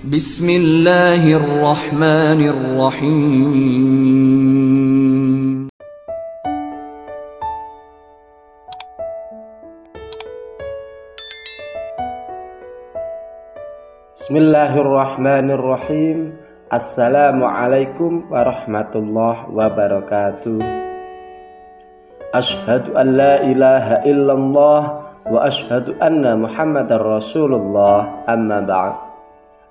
Bismillahirrahmanirrahim. Bismillahirrahmanirrahim. Assalamualaikum warahmatullahi wabarakatuh. Ashhadu an la ilaha illallah wa ashhadu anna Muhammadar Rasulullah, amma ba'd.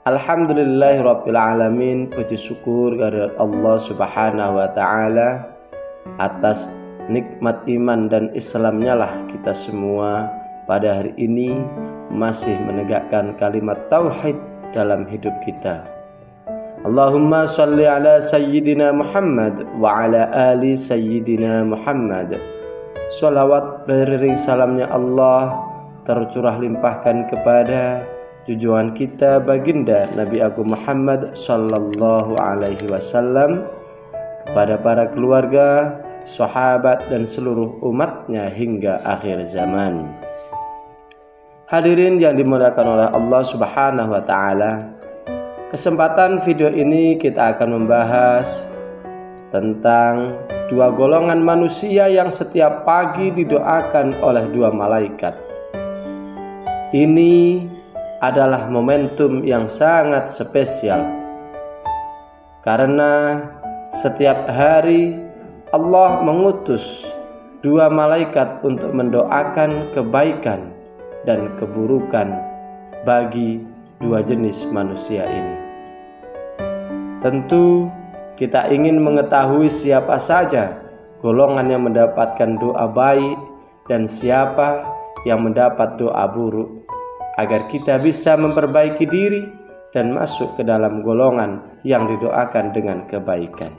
Alhamdulillahirabbil alamin. Puji syukur kehadirat Allah Subhanahu wa taala atas nikmat iman dan Islamnya lah kita semua pada hari ini masih menegakkan kalimat tauhid dalam hidup kita. Allahumma sholli ala sayyidina Muhammad wa ala ali sayyidina Muhammad. Shalawat beriring salamnya Allah tercurah limpahkan kepada junjungan kita baginda Nabi Agung Muhammad sallallahu alaihi wasallam, kepada para keluarga, sahabat dan seluruh umatnya hingga akhir zaman. Hadirin yang dimuliakan oleh Allah Subhanahu wa taala, kesempatan video ini kita akan membahas tentang dua golongan manusia yang setiap pagi didoakan oleh dua malaikat. Ini adalah momentum yang sangat spesial karena setiap hari Allah mengutus dua malaikat untuk mendoakan kebaikan dan keburukan bagi dua jenis manusia ini. Tentu kita ingin mengetahui siapa saja golongan yang mendapatkan doa baik dan siapa yang mendapat doa buruk, agar kita bisa memperbaiki diri dan masuk ke dalam golongan yang didoakan dengan kebaikan.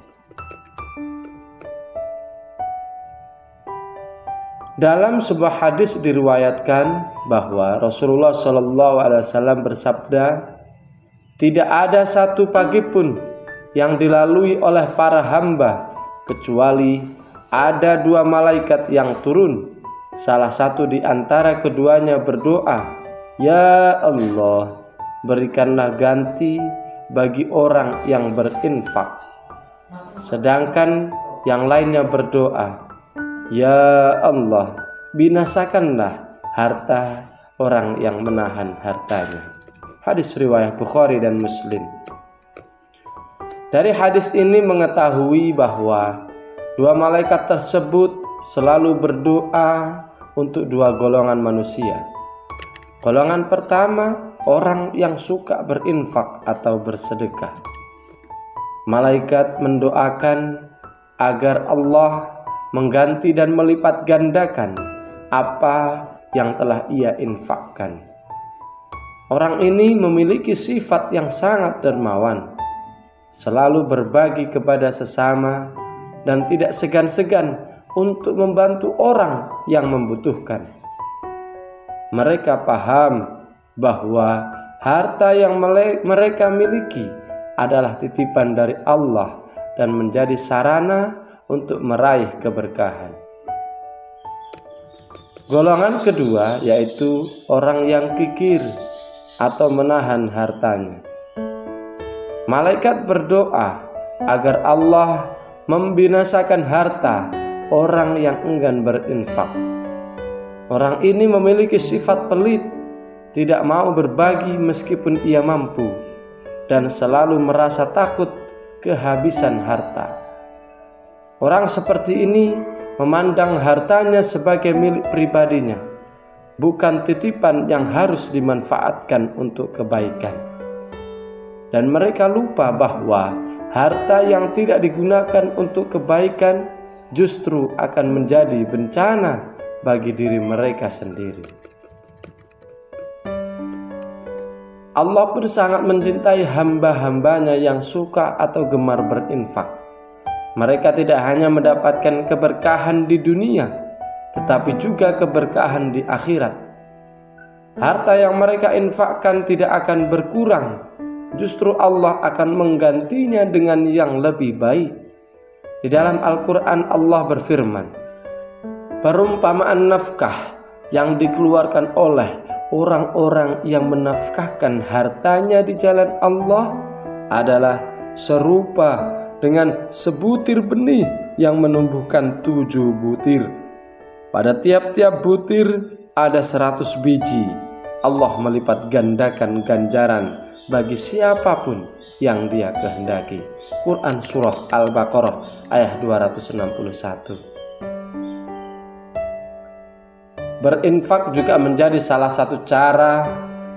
Dalam sebuah hadis diriwayatkan bahwa Rasulullah SAW bersabda, tidak ada satu pagi pun yang dilalui oleh para hamba kecuali ada dua malaikat yang turun. Salah satu di antara keduanya berdoa, ya Allah, berikanlah ganti bagi orang yang berinfak. Sedangkan yang lainnya berdoa, ya Allah, binasakanlah harta orang yang menahan hartanya. Hadis riwayat Bukhari dan Muslim. Dari hadis ini mengetahui bahwa dua malaikat tersebut selalu berdoa untuk dua golongan manusia. Golongan pertama, orang yang suka berinfak atau bersedekah. Malaikat mendoakan agar Allah mengganti dan melipat gandakan apa yang telah ia infakkan. Orang ini memiliki sifat yang sangat dermawan, selalu berbagi kepada sesama dan tidak segan-segan untuk membantu orang yang membutuhkan. Mereka paham bahwa harta yang mereka miliki adalah titipan dari Allah dan menjadi sarana untuk meraih keberkahan. Golongan kedua yaitu orang yang kikir atau menahan hartanya. Malaikat berdoa agar Allah membinasakan harta orang yang enggan berinfak. Orang ini memiliki sifat pelit, tidak mau berbagi meskipun ia mampu, dan selalu merasa takut kehabisan harta. Orang seperti ini memandang hartanya sebagai milik pribadinya, bukan titipan yang harus dimanfaatkan untuk kebaikan. Dan mereka lupa bahwa harta yang tidak digunakan untuk kebaikan justru akan menjadi bencana bagi diri mereka sendiri. Allah pun sangat mencintai hamba-hambanya yang suka atau gemar berinfak. Mereka tidak hanya mendapatkan keberkahan di dunia, tetapi juga keberkahan di akhirat. Harta yang mereka infakkan tidak akan berkurang, justru Allah akan menggantinya dengan yang lebih baik. Di dalam Al-Quran Allah berfirman, perumpamaan nafkah yang dikeluarkan oleh orang-orang yang menafkahkan hartanya di jalan Allah adalah serupa dengan sebutir benih yang menumbuhkan 7 butir. Pada tiap-tiap butir ada 100 biji. Allah melipat gandakan ganjaran bagi siapapun yang Dia kehendaki. Quran Surah Al-Baqarah ayat 261. Berinfak juga menjadi salah satu cara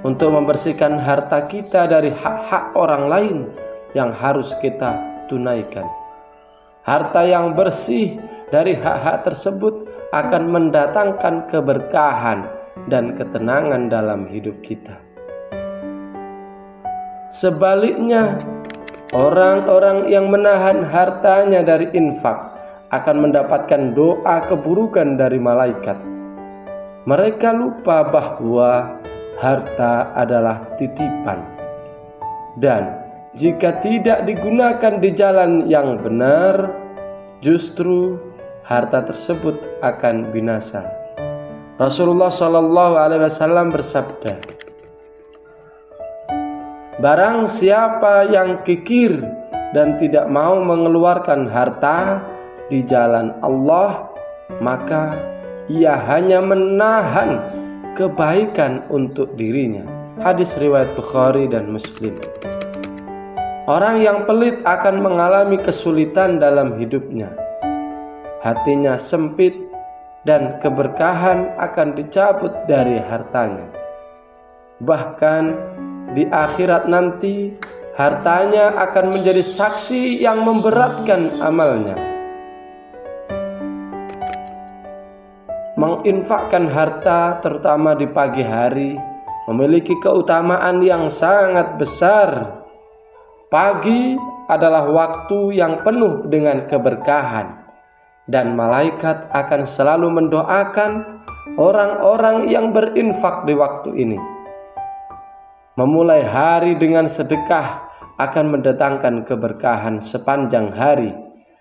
untuk membersihkan harta kita dari hak-hak orang lain yang harus kita tunaikan. Harta yang bersih dari hak-hak tersebut akan mendatangkan keberkahan dan ketenangan dalam hidup kita. Sebaliknya, orang-orang yang menahan hartanya dari infak akan mendapatkan doa keburukan dari malaikat. Mereka lupa bahwa harta adalah titipan, dan jika tidak digunakan di jalan yang benar, justru harta tersebut akan binasa. Rasulullah SAW bersabda, "Barang siapa yang kikir dan tidak mau mengeluarkan harta di jalan Allah, maka ia hanya menahan kebaikan untuk dirinya." Hadis riwayat Bukhari dan Muslim. Orang yang pelit akan mengalami kesulitan dalam hidupnya. Hatinya sempit dan keberkahan akan dicabut dari hartanya. Bahkan di akhirat nanti, hartanya akan menjadi saksi yang memberatkan amalnya. Menginfakkan harta terutama di pagi hari memiliki keutamaan yang sangat besar. Pagi adalah waktu yang penuh dengan keberkahan, dan malaikat akan selalu mendoakan orang-orang yang berinfak di waktu ini. Memulai hari dengan sedekah akan mendatangkan keberkahan sepanjang hari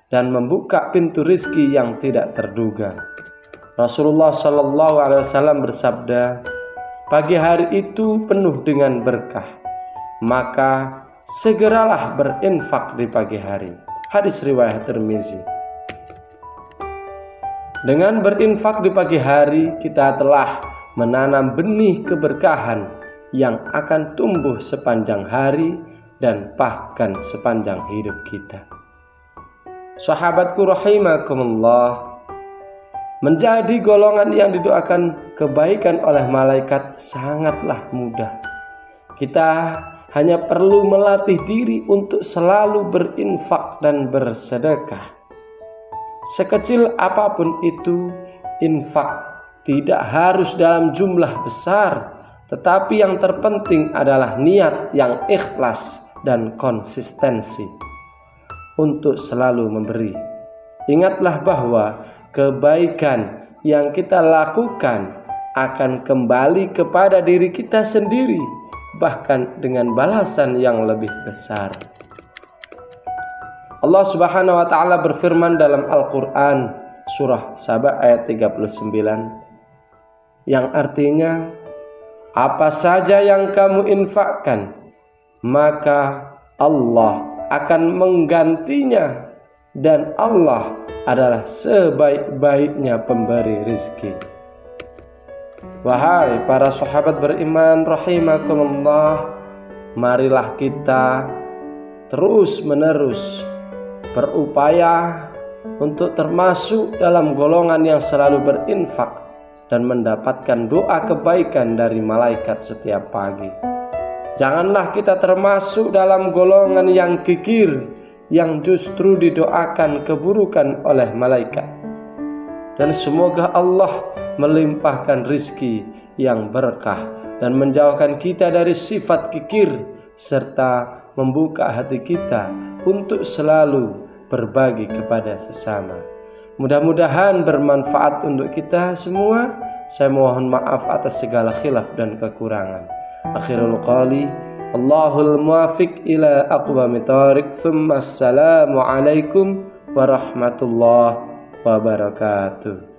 dan membuka pintu rizki yang tidak terduga. Rasulullah SAW bersabda, "Pagi hari itu penuh dengan berkah, maka segeralah berinfak di pagi hari." Hadis riwayat Tirmizi. Dengan berinfak di pagi hari, kita telah menanam benih keberkahan yang akan tumbuh sepanjang hari dan bahkan sepanjang hidup kita. Sahabatku rahimakumullah, menjadi golongan yang didoakan kebaikan oleh malaikat sangatlah mudah. Kita hanya perlu melatih diri untuk selalu berinfak dan bersedekah. Sekecil apapun itu, infak tidak harus dalam jumlah besar, tetapi yang terpenting adalah niat yang ikhlas dan konsistensi untuk selalu memberi. Ingatlah bahwa kebaikan yang kita lakukan akan kembali kepada diri kita sendiri, bahkan dengan balasan yang lebih besar. Allah Subhanahu wa taala berfirman dalam Al-Qur'an surah Saba ayat 39 yang artinya, "Apa saja yang kamu infakkan, maka Allah akan menggantinya, dan Allah adalah sebaik-baiknya pemberi rizki." Wahai para sahabat beriman rahimakumullah, marilah kita terus-menerus berupaya untuk termasuk dalam golongan yang selalu berinfak dan mendapatkan doa kebaikan dari malaikat setiap pagi. Janganlah kita termasuk dalam golongan yang kikir, yang justru didoakan keburukan oleh malaikat. Dan semoga Allah melimpahkan rizki yang berkah dan menjauhkan kita dari sifat kikir, serta membuka hati kita untuk selalu berbagi kepada sesama. Mudah-mudahan bermanfaat untuk kita semua. Saya mohon maaf atas segala khilaf dan kekurangan. Akhirul qali, Allahul muwafiq ila aqwamit thariq. Tsumma assalamu alaikum warahmatullahi wabarakatuh.